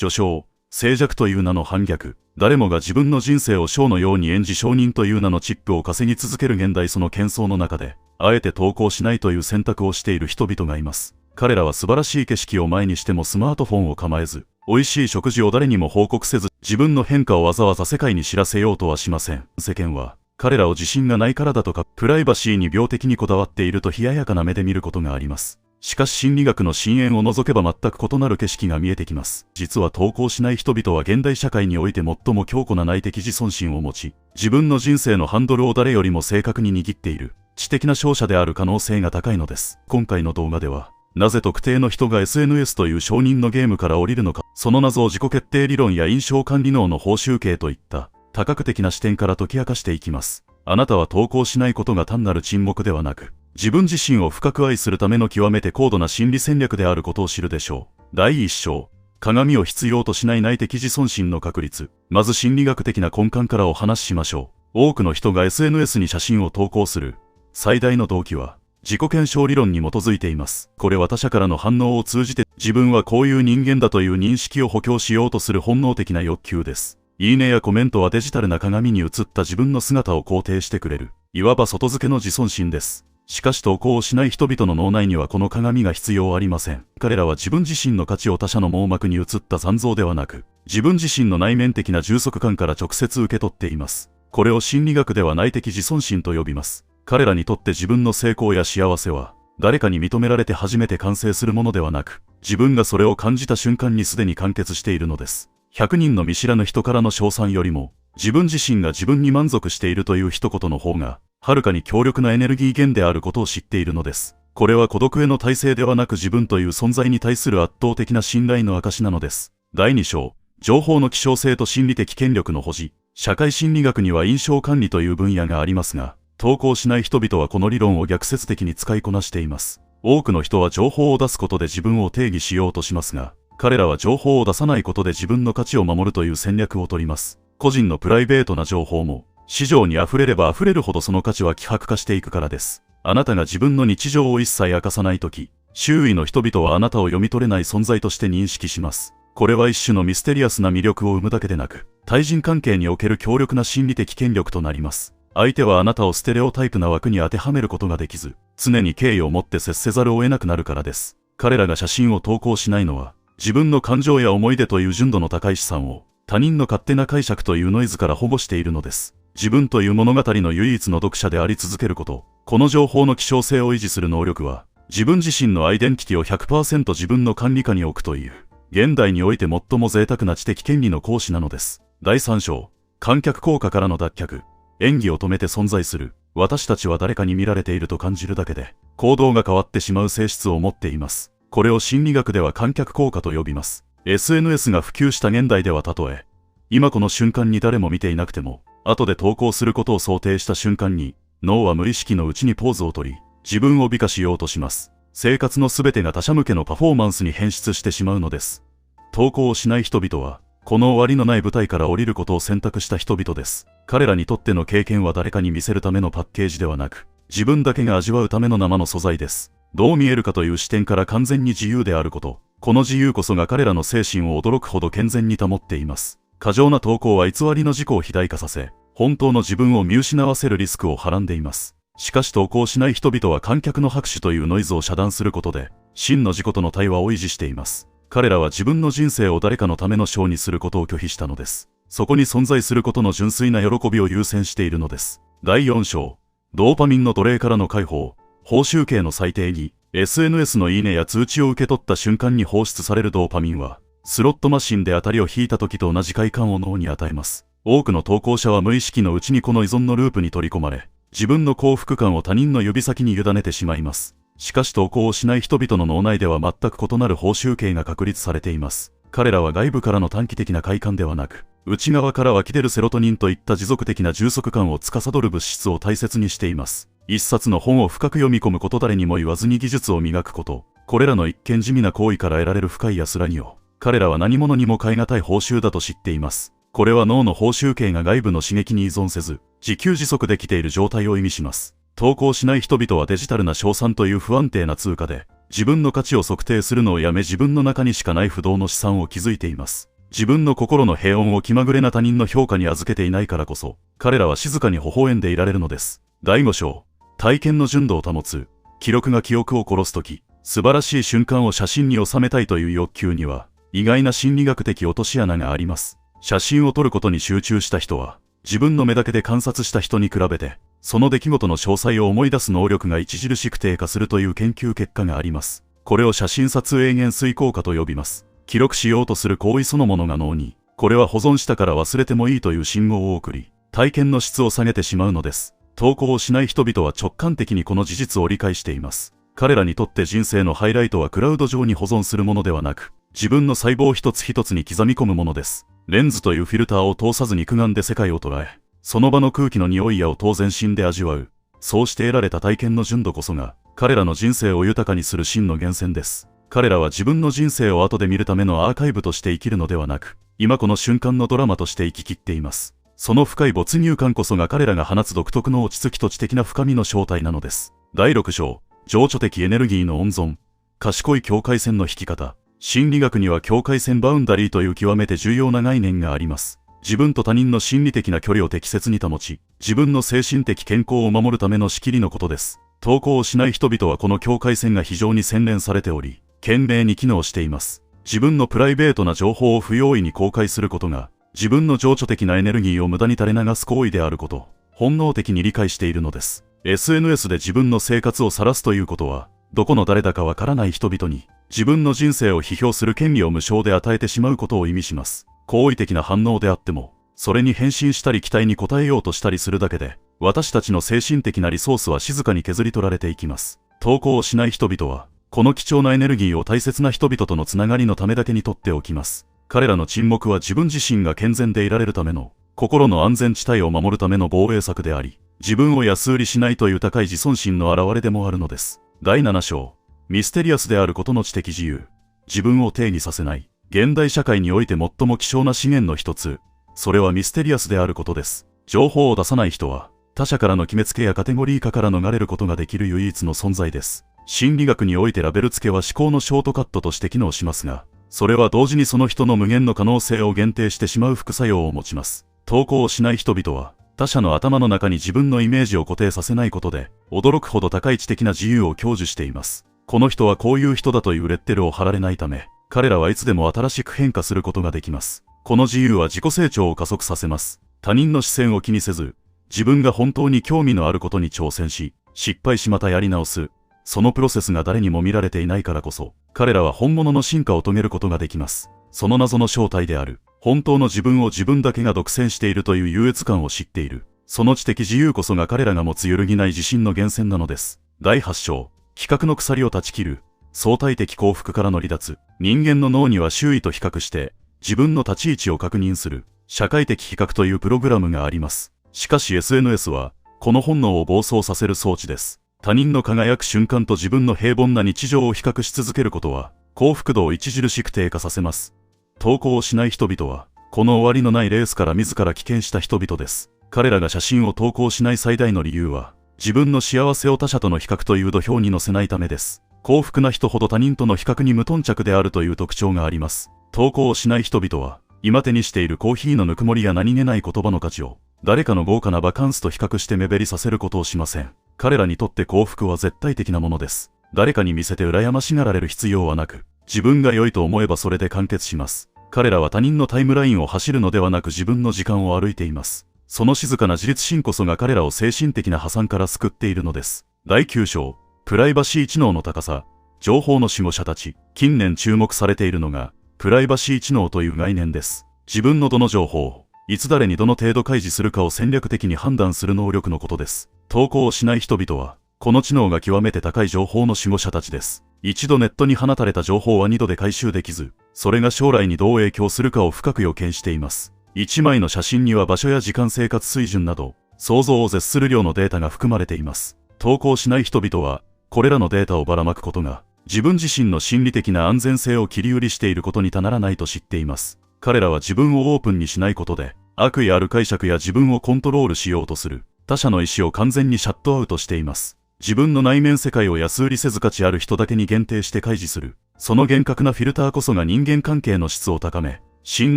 序章、静寂という名の反逆。誰もが自分の人生を章のように演じ商人という名のチップを稼ぎ続ける現代その喧騒の中で、あえて投稿しないという選択をしている人々がいます。彼らは素晴らしい景色を前にしてもスマートフォンを構えず、美味しい食事を誰にも報告せず、自分の変化をわざわざ世界に知らせようとはしません。世間は、彼らを自信がないからだとか、プライバシーに病的にこだわっていると冷ややかな目で見ることがあります。しかし心理学の深淵を除けば全く異なる景色が見えてきます。実は投稿しない人々は現代社会において最も強固な内的自尊心を持ち、自分の人生のハンドルを誰よりも正確に握っている、知的な勝者である可能性が高いのです。今回の動画では、なぜ特定の人が SNS という承認のゲームから降りるのか、その謎を自己決定理論や印象管理脳の報酬系といった多角的な視点から解き明かしていきます。あなたは投稿しないことが単なる沈黙ではなく、自分自身を深く愛するための極めて高度な心理戦略であることを知るでしょう。第1章、鏡を必要としない内的自尊心の確立。まず心理学的な根幹からお話ししましょう。多くの人が SNS に写真を投稿する最大の動機は、自己検証理論に基づいています。これは他者からの反応を通じて自分はこういう人間だという認識を補強しようとする本能的な欲求です。いいねやコメントはデジタルな鏡に映った自分の姿を肯定してくれる。いわば外付けの自尊心です。しかし投稿をしない人々の脳内にはこの鏡が必要ありません。彼らは自分自身の価値を他者の網膜に映った残像ではなく、自分自身の内面的な充足感から直接受け取っています。これを心理学では内的自尊心と呼びます。彼らにとって自分の成功や幸せは、誰かに認められて初めて完成するものではなく、自分がそれを感じた瞬間にすでに完結しているのです。100人の見知らぬ人からの称賛よりも、自分自身が自分に満足しているという一言の方が、はるかに強力なエネルギー源であることを知っているのです。これは孤独への耐性ではなく自分という存在に対する圧倒的な信頼の証なのです。第2章、情報の希少性と心理的権力の保持。社会心理学には印象管理という分野がありますが、投稿しない人々はこの理論を逆説的に使いこなしています。多くの人は情報を出すことで自分を定義しようとしますが、彼らは情報を出さないことで自分の価値を守るという戦略を取ります。個人のプライベートな情報も、市場に溢れれば溢れるほどその価値は希薄化していくからです。あなたが自分の日常を一切明かさないとき、周囲の人々はあなたを読み取れない存在として認識します。これは一種のミステリアスな魅力を生むだけでなく、対人関係における強力な心理的権力となります。相手はあなたをステレオタイプな枠に当てはめることができず、常に敬意を持って接せざるを得なくなるからです。彼らが写真を投稿しないのは、自分の感情や思い出という純度の高い資産を、他人の勝手な解釈というノイズから保護しているのです。自分という物語の唯一の読者であり続けること、この情報の希少性を維持する能力は、自分自身のアイデンティティを 100% 自分の管理下に置くという、現代において最も贅沢な知的権利の行使なのです。第3章、観客効果からの脱却。演技を止めて存在する。私たちは誰かに見られていると感じるだけで、行動が変わってしまう性質を持っています。これを心理学では観客効果と呼びます。SNS が普及した現代ではたとえ、今この瞬間に誰も見ていなくても、後で投稿することを想定した瞬間に、脳は無意識のうちにポーズを取り、自分を美化しようとします。生活のすべてが他者向けのパフォーマンスに変質してしまうのです。投稿をしない人々は、この終わりのない舞台から降りることを選択した人々です。彼らにとっての経験は誰かに見せるためのパッケージではなく、自分だけが味わうための生の素材です。どう見えるかという視点から完全に自由であること。この自由こそが彼らの精神を驚くほど健全に保っています。過剰な投稿は偽りの自己を肥大化させ、本当の自分を見失わせるリスクをはらんでいます。しかし投稿しない人々は観客の拍手というノイズを遮断することで、真の自己との対話を維持しています。彼らは自分の人生を誰かのためのショーにすることを拒否したのです。そこに存在することの純粋な喜びを優先しているのです。第4章、ドーパミンの奴隷からの解放。報酬系の最低に、SNS のいいねや通知を受け取った瞬間に放出されるドーパミンは、スロットマシンで当たりを引いた時と同じ快感を脳に与えます。多くの投稿者は無意識のうちにこの依存のループに取り込まれ、自分の幸福感を他人の指先に委ねてしまいます。しかし投稿をしない人々の脳内では全く異なる報酬系が確立されています。彼らは外部からの短期的な快感ではなく、内側から湧き出るセロトニンといった持続的な充足感を司る物質を大切にしています。一冊の本を深く読み込むこと、誰にも言わずに技術を磨くこと、これらの一見地味な行為から得られる深い安らぎを、彼らは何者にも代え難い報酬だと知っています。これは脳の報酬系が外部の刺激に依存せず、自給自足できている状態を意味します。投稿しない人々はデジタルな賞賛という不安定な通貨で、自分の価値を測定するのをやめ自分の中にしかない不動の資産を築いています。自分の心の平穏を気まぐれな他人の評価に預けていないからこそ、彼らは静かに微笑んでいられるのです。第5章、体験の純度を保つ。記録が記憶を殺すとき、素晴らしい瞬間を写真に収めたいという欲求には、意外な心理学的落とし穴があります。写真を撮ることに集中した人は、自分の目だけで観察した人に比べて、その出来事の詳細を思い出す能力が著しく低下するという研究結果があります。これを写真撮影減衰効果と呼びます。記録しようとする行為そのものが脳に、これは保存したから忘れてもいいという信号を送り、体験の質を下げてしまうのです。投稿をしない人々は直感的にこの事実を理解しています。彼らにとって人生のハイライトはクラウド上に保存するものではなく、自分の細胞一つ一つに刻み込むものです。レンズというフィルターを通さず肉眼で世界を捉え、その場の空気の匂いや音を全身で味わう。そうして得られた体験の純度こそが、彼らの人生を豊かにする真の源泉です。彼らは自分の人生を後で見るためのアーカイブとして生きるのではなく、今この瞬間のドラマとして生き切っています。その深い没入感こそが彼らが放つ独特の落ち着きと知的な深みの正体なのです。第6章、情緒的エネルギーの温存。賢い境界線の引き方。心理学には境界線バウンダリーという極めて重要な概念があります。自分と他人の心理的な距離を適切に保ち、自分の精神的健康を守るための仕切りのことです。投稿をしない人々はこの境界線が非常に洗練されており、懸命に機能しています。自分のプライベートな情報を不用意に公開することが、自分の情緒的なエネルギーを無駄に垂れ流す行為であること、本能的に理解しているのです。SNS で自分の生活を晒すということは、どこの誰だかわからない人々に、自分の人生を批評する権利を無償で与えてしまうことを意味します。好意的な反応であっても、それに返信したり期待に応えようとしたりするだけで、私たちの精神的なリソースは静かに削り取られていきます。投稿をしない人々は、この貴重なエネルギーを大切な人々とのつながりのためだけに取っておきます。彼らの沈黙は自分自身が健全でいられるための、心の安全地帯を守るための防衛策であり、自分を安売りしないという高い自尊心の表れでもあるのです。第7章、ミステリアスであることの知的自由。自分を定義させない。現代社会において最も希少な資源の一つ、それはミステリアスであることです。情報を出さない人は、他者からの決めつけやカテゴリー化から逃れることができる唯一の存在です。心理学においてラベル付けは思考のショートカットとして機能しますが、それは同時にその人の無限の可能性を限定してしまう副作用を持ちます。投稿をしない人々は、他者の頭の中に自分のイメージを固定させないことで、驚くほど高い知的な自由を享受しています。この人はこういう人だというレッテルを貼られないため、彼らはいつでも新しく変化することができます。この自由は自己成長を加速させます。他人の視線を気にせず、自分が本当に興味のあることに挑戦し、失敗しまたやり直す。そのプロセスが誰にも見られていないからこそ、彼らは本物の進化を遂げることができます。その謎の正体である、本当の自分を自分だけが独占しているという優越感を知っている。その知的自由こそが彼らが持つ揺るぎない自信の源泉なのです。第8章、規格の鎖を断ち切る。相対的幸福からの離脱。人間の脳には周囲と比較して、自分の立ち位置を確認する、社会的比較というプログラムがあります。しかし SNS は、この本能を暴走させる装置です。他人の輝く瞬間と自分の平凡な日常を比較し続けることは、幸福度を著しく低下させます。投稿をしない人々は、この終わりのないレースから自ら棄権した人々です。彼らが写真を投稿しない最大の理由は、自分の幸せを他者との比較という土俵に乗せないためです。幸福な人ほど他人との比較に無頓着であるという特徴があります。投稿をしない人々は、今手にしているコーヒーのぬくもりや何気ない言葉の価値を、誰かの豪華なバカンスと比較して目減りさせることをしません。彼らにとって幸福は絶対的なものです。誰かに見せて羨ましがられる必要はなく、自分が良いと思えばそれで完結します。彼らは他人のタイムラインを走るのではなく自分の時間を歩いています。その静かな自立心こそが彼らを精神的な破産から救っているのです。第9章、プライバシー知能の高さ。情報の守護者たち。近年注目されているのが、プライバシー知能という概念です。自分のどの情報を、いつ誰にどの程度開示するかを戦略的に判断する能力のことです。投稿をしない人々は、この知能が極めて高い情報の守護者たちです。一度ネットに放たれた情報は二度で回収できず、それが将来にどう影響するかを深く予見しています。一枚の写真には場所や時間生活水準など、想像を絶する量のデータが含まれています。投稿しない人々は、これらのデータをばらまくことが、自分自身の心理的な安全性を切り売りしていることに他ならないと知っています。彼らは自分をオープンにしないことで、悪意ある解釈や自分をコントロールしようとする、他者の意思を完全にシャットアウトしています。自分の内面世界を安売りせず価値ある人だけに限定して開示する。その厳格なフィルターこそが人間関係の質を高め、信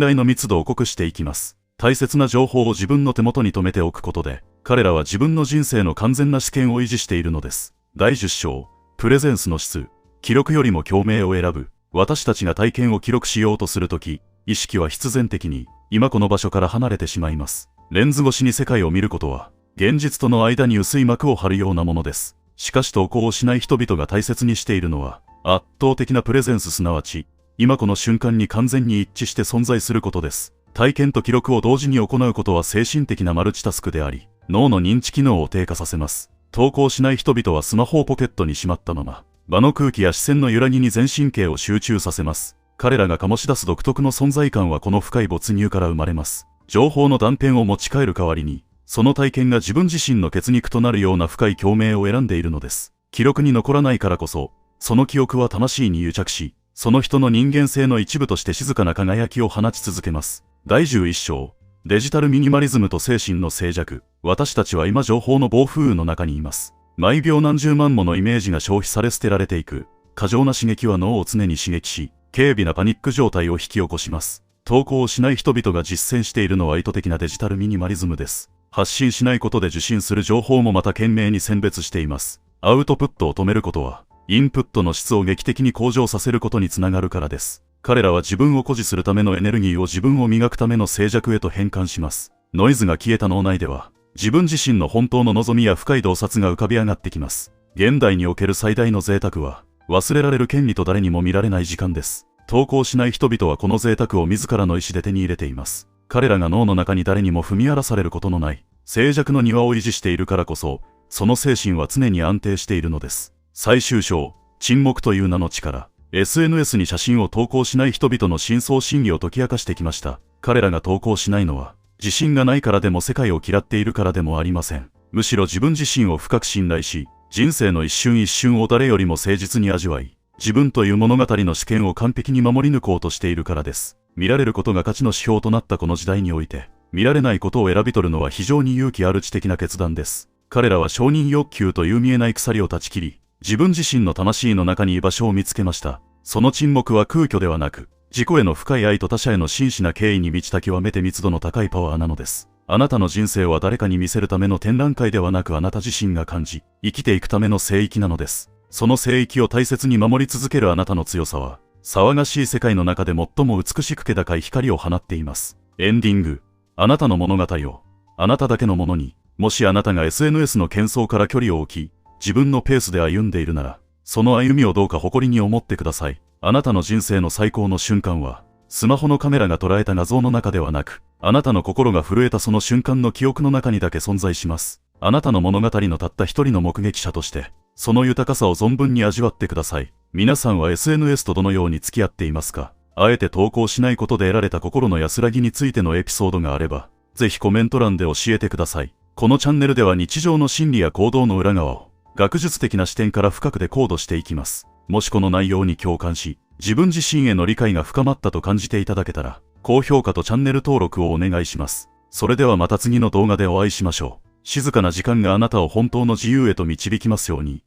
頼の密度を濃くしていきます。大切な情報を自分の手元に留めておくことで、彼らは自分の人生の完全な主権を維持しているのです。第10章、プレゼンスの質。記録よりも共鳴を選ぶ。私たちが体験を記録しようとするとき、意識は必然的に、今この場所から離れてしまいます。レンズ越しに世界を見ることは、現実との間に薄い膜を張るようなものです。しかし投稿をしない人々が大切にしているのは、圧倒的なプレゼンスすなわち、今この瞬間に完全に一致して存在することです。体験と記録を同時に行うことは精神的なマルチタスクであり、脳の認知機能を低下させます。投稿しない人々はスマホをポケットにしまったまま、場の空気や視線の揺らぎに全神経を集中させます。彼らが醸し出す独特の存在感はこの深い没入から生まれます。情報の断片を持ち帰る代わりに、その体験が自分自身の血肉となるような深い共鳴を選んでいるのです。記録に残らないからこそ、その記憶は魂に癒着し、その人の人間性の一部として静かな輝きを放ち続けます。第11章、デジタルミニマリズムと精神の静寂。私たちは今情報の暴風雨の中にいます。毎秒何十万ものイメージが消費され捨てられていく。過剰な刺激は脳を常に刺激し、軽微なパニック状態を引き起こします。投稿をしない人々が実践しているのは意図的なデジタルミニマリズムです。発信しないことで受信する情報もまた懸命に選別しています。アウトプットを止めることは、インプットの質を劇的に向上させることにつながるからです。彼らは自分を誇示するためのエネルギーを自分を磨くための静寂へと変換します。ノイズが消えた脳内では、自分自身の本当の望みや深い洞察が浮かび上がってきます。現代における最大の贅沢は、忘れられる権利と誰にも見られない時間です。投稿しない人々はこの贅沢を自らの意志で手に入れています。彼らが脳の中に誰にも踏み荒らされることのない、静寂の庭を維持しているからこそ、その精神は常に安定しているのです。最終章、沈黙という名の力。SNS に写真を投稿しない人々の深層心理を解き明かしてきました。彼らが投稿しないのは、自信がないからでも世界を嫌っているからでもありません。むしろ自分自身を深く信頼し、人生の一瞬一瞬を誰よりも誠実に味わい、自分という物語の主権を完璧に守り抜こうとしているからです。見られることが価値の指標となったこの時代において、見られないことを選び取るのは非常に勇気ある知的な決断です。彼らは承認欲求という見えない鎖を断ち切り、自分自身の魂の中に居場所を見つけました。その沈黙は空虚ではなく、自己への深い愛と他者への真摯な敬意に満ちた極めて密度の高いパワーなのです。あなたの人生は誰かに見せるための展覧会ではなくあなた自身が感じ、生きていくための聖域なのです。その聖域を大切に守り続けるあなたの強さは、騒がしい世界の中で最も美しく気高い光を放っています。エンディング。あなたの物語を、あなただけのものに、もしあなたが SNS の喧騒から距離を置き、自分のペースで歩んでいるなら、その歩みをどうか誇りに思ってください。あなたの人生の最高の瞬間は、スマホのカメラが捉えた画像の中ではなく、あなたの心が震えたその瞬間の記憶の中にだけ存在します。あなたの物語のたった一人の目撃者として、その豊かさを存分に味わってください。皆さんは SNS とどのように付き合っていますか？あえて投稿しないことで得られた心の安らぎについてのエピソードがあれば、ぜひコメント欄で教えてください。このチャンネルでは日常の心理や行動の裏側を、学術的な視点から深くデコードしていきます。もしこの内容に共感し、自分自身への理解が深まったと感じていただけたら、高評価とチャンネル登録をお願いします。それではまた次の動画でお会いしましょう。静かな時間があなたを本当の自由へと導きますように。